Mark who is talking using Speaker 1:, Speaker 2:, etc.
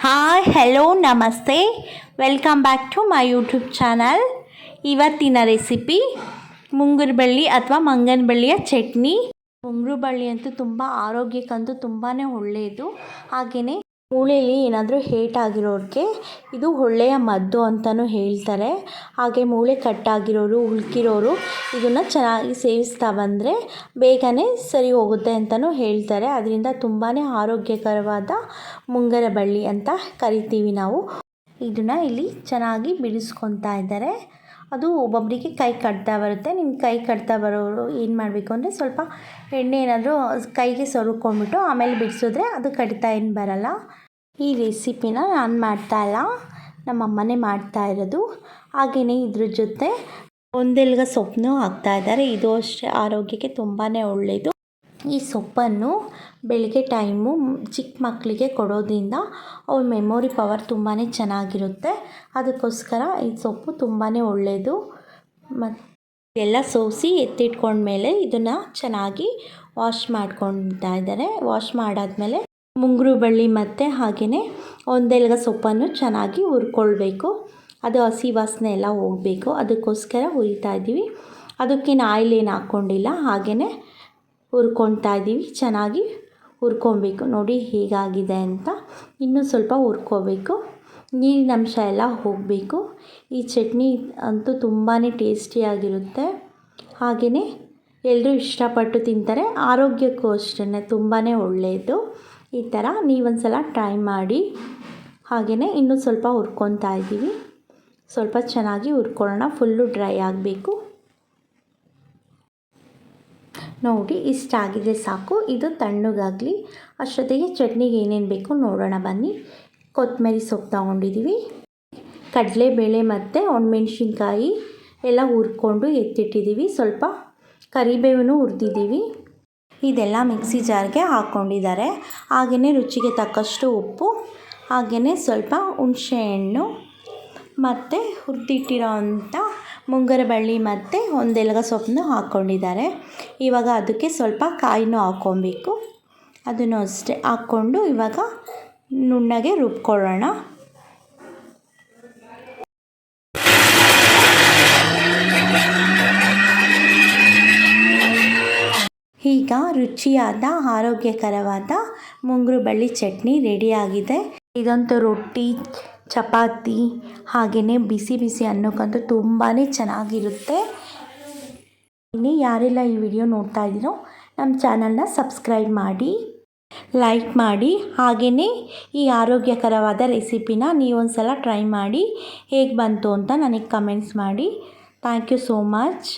Speaker 1: Hi hello ನಮಸ್ತೆ, welcome back to my YouTube channel. ಇವತ್ತಿನ recipe ಮುಂಗುರು ಬಳ್ಳಿ ಅಥವಾ ಮಂಗನ ಬಳ್ಳಿಯ ಚಟ್ನಿ. ಮುಂಗುರು ಬಳ್ಳಿ ಅಂತೂ ತುಂಬ ಆರೋಗ್ಯಕ್ಕಂತೂ ತುಂಬಾ ಒಳ್ಳೆಯದು. ಹಾಗೆಯೇ ಮೂಳೆಯಲ್ಲಿ ಏನಾದರೂ ಏಟಾಗಿರೋರಿಗೆ ಇದು ಒಳ್ಳೆಯ ಮದ್ದು ಅಂತಲೂ ಹೇಳ್ತಾರೆ. ಹಾಗೆ ಮೂಳೆ ಕಟ್ಟಾಗಿರೋರು, ಉಳ್ಕಿರೋರು ಇದನ್ನು ಚೆನ್ನಾಗಿ ಸೇವಿಸ್ತಾ ಬಂದರೆ ಬೇಗನೆ ಸರಿ ಹೋಗುತ್ತೆ ಅಂತಲೂ ಹೇಳ್ತಾರೆ. ಅದರಿಂದ ತುಂಬಾ ಆರೋಗ್ಯಕರವಾದ ಮುಂಗರ ಬಳ್ಳಿ ಅಂತ ಕರಿತೀವಿ ನಾವು. ಇದನ್ನು ಇಲ್ಲಿ ಚೆನ್ನಾಗಿ ಬಿಡಿಸ್ಕೊತಾ ಇದ್ದಾರೆ. ಅದು ಒಬ್ಬೊಬ್ಬರಿಗೆ ಕೈ ಕಟ್ತಾ ಬರುತ್ತೆ. ನಿಮ್ಮ ಕೈ ಕಟ್ತಾ ಬರೋರು ಏನು ಮಾಡಬೇಕು ಅಂದರೆ ಸ್ವಲ್ಪ ಎಣ್ಣೆ ಏನಾದರೂ ಕೈಗೆ ಸವರ್ಕೊಂಡ್ಬಿಟ್ಟು ಆಮೇಲೆ ಬಿಡಿಸಿದ್ರೆ ಅದು ಕಡಿತಾ ಏನು ಬರಲ್ಲ. ಈ ರೆಸಿಪಿನ ನಾನು ಮಾಡ್ತಾಯಿಲ್ಲ, ನಮ್ಮ ಅಮ್ಮನೇ ಮಾಡ್ತಾ ಇರೋದು. ಹಾಗೆಯೇ ಇದ್ರ ಜೊತೆ ಒಂದೆಲ್ಗ ಸೊಪ್ಪನ್ನು ಹಾಕ್ತಾಯಿದ್ದಾರೆ. ಇದು ಅಷ್ಟೇ ಆರೋಗ್ಯಕ್ಕೆ ತುಂಬಾ ಒಳ್ಳೆಯದು. ಈ ಸೊಪ್ಪನ್ನು ಬೆಳಗ್ಗೆ ಟೈಮು ಚಿಕ್ಕ ಮಕ್ಕಳಿಗೆ ಕೊಡೋದ್ರಿಂದ ಅವ್ರ ಮೆಮೊರಿ ಪವರ್ ತುಂಬಾ ಚೆನ್ನಾಗಿರುತ್ತೆ. ಅದಕ್ಕೋಸ್ಕರ ಈ ಸೊಪ್ಪು ತುಂಬಾ ಒಳ್ಳೆಯದು. ಮತ್ತು ಎಲ್ಲ ಸೋಸಿ ಎತ್ತಿಟ್ಕೊಂಡ್ಮೇಲೆ ಇದನ್ನು ಚೆನ್ನಾಗಿ ವಾಶ್ ಮಾಡ್ಕೊತಾ ಇದ್ದಾರೆ. ವಾಶ್ ಮಾಡಾದಮೇಲೆ ಮುಂಗುರು ಬಳ್ಳಿ ಮತ್ತು ಹಾಗೆಯೇ ಒಂದೆಲ್ಗ ಸೊಪ್ಪನ್ನು ಚೆನ್ನಾಗಿ ಹುರ್ಕೊಳ್ಬೇಕು. ಅದು ಹಸಿ ವಾಸನೆ ಎಲ್ಲ ಹೋಗಬೇಕು. ಅದಕ್ಕೋಸ್ಕರ ಹುರಿತಾ ಇದ್ದೀವಿ. ಅದಕ್ಕೇನು ಆಯಿಲ್ ಏನು ಹಾಕ್ಕೊಂಡಿಲ್ಲ, ಹಾಗೆಯೇ ಹುರ್ಕೊತಾ ಇದ್ದೀವಿ. ಚೆನ್ನಾಗಿ ಹುರ್ಕೊಬೇಕು. ನೋಡಿ ಹೇಗಾಗಿದೆ ಅಂತ. ಇನ್ನೂ ಸ್ವಲ್ಪ ಹುರ್ಕೋಬೇಕು. ನೀರಿನಂಶ ಎಲ್ಲ ಹೋಗಬೇಕು. ಈ ಚಟ್ನಿ ಅಂತೂ ತುಂಬಾ ಟೇಸ್ಟಿಯಾಗಿರುತ್ತೆ. ಹಾಗೆಯೇ ಎಲ್ಲರೂ ಇಷ್ಟಪಟ್ಟು ತಿಂತಾರೆ. ಆರೋಗ್ಯಕ್ಕೂ ಅಷ್ಟೇ ತುಂಬಾ ಒಳ್ಳೆಯದು. ಈ ಥರ ನೀವೊಂದ್ಸಲ ಟ್ರೈ ಮಾಡಿ. ಹಾಗೆಯೇ ಇನ್ನೂ ಸ್ವಲ್ಪ ಹುರ್ಕೊತಾ ಇದ್ದೀವಿ. ಸ್ವಲ್ಪ ಚೆನ್ನಾಗಿ ಹುರ್ಕೊಳ್ಳೋಣ, ಫುಲ್ಲು ಡ್ರೈ ಆಗಬೇಕು. ನೋಡಿ ಇಷ್ಟಾಗಿದೆ ಸಾಕು. ಇದು ತಣ್ಣಗಾಗಲಿ. ಅಷ್ಟೊತ್ತಿಗೆ ಚಟ್ನಿಗೆ ಏನೇನು ಬೇಕು ನೋಡೋಣ ಬನ್ನಿ. ಕೊತ್ತಂಬರಿ ಸೊಪ್ಪು ತೊಗೊಂಡಿದ್ದೀವಿ, ಕಡಲೆಬೇಳೆ ಮತ್ತು ಒಣಮೆಣ್ಸಿನ್ಕಾಯಿ ಎಲ್ಲ ಹುರ್ಕೊಂಡು ಎತ್ತಿಟ್ಟಿದ್ದೀವಿ. ಸ್ವಲ್ಪ ಕರಿಬೇವನ್ನು ಹುರಿದಿದ್ದೀವಿ. ಇದೆಲ್ಲ ಮಿಕ್ಸಿ ಜಾರ್ಗೆ ಹಾಕ್ಕೊಂಡಿದ್ದಾರೆ. ಹಾಗೆಯೇ ರುಚಿಗೆ ತಕ್ಕಷ್ಟು ಉಪ್ಪು, ಹಾಗೆಯೇ ಸ್ವಲ್ಪ ಹುಣಸೆಹಣ್ಣು ಮತ್ತು ಹುರಿದಿಟ್ಟಿರೋ ಅಂಥ ಮುಂಗರ ಬಳ್ಳಿ ಮತ್ತು ಒಂದೆಲ್ಗ ಸೊಪ್ಪನ್ನು ಹಾಕ್ಕೊಂಡಿದ್ದಾರೆ. ಇವಾಗ ಅದಕ್ಕೆ ಸ್ವಲ್ಪ ಕಾಯಿನೂ ಹಾಕ್ಕೊಬೇಕು. ಅದನ್ನು ಅಷ್ಟೇ ಹಾಕ್ಕೊಂಡು ಇವಾಗ ನುಣ್ಣಗೆ ರುಬ್ಕೊಳ್ಳೋಣ. ಈಗ ರುಚಿಯಾದ ಆರೋಗ್ಯಕರವಾದ ಮುಂಗುರು ಬಳ್ಳಿ ಚಟ್ನಿ ರೆಡಿಯಾಗಿದೆ. ಇದಂತೂ ರೊಟ್ಟಿ, ಚಪಾತಿ ಹಾಗೆಯೇ ಬಿಸಿ ಬಿಸಿ ಅನ್ನಕ್ಕಂತೂ ತುಂಬಾ ಚೆನ್ನಾಗಿರುತ್ತೆ. ಇನ್ನು ಯಾರೆಲ್ಲ ಈ ವಿಡಿಯೋ ನೋಡ್ತಾ ಇದ್ದೀರೋ ನಮ್ಮ ಚಾನಲ್ನ ಸಬ್ಸ್ಕ್ರೈಬ್ ಮಾಡಿ, ಲೈಕ್ ಮಾಡಿ. ಹಾಗೆಯೇ ಈ ಆರೋಗ್ಯಕರವಾದ ರೆಸಿಪಿನ ನೀವೊಂದು ಸಲ ಟ್ರೈ ಮಾಡಿ ಹೇಗೆ ಬಂತು ಅಂತ ನನಗೆ ಕಮೆಂಟ್ಸ್ ಮಾಡಿ. Thank you so much.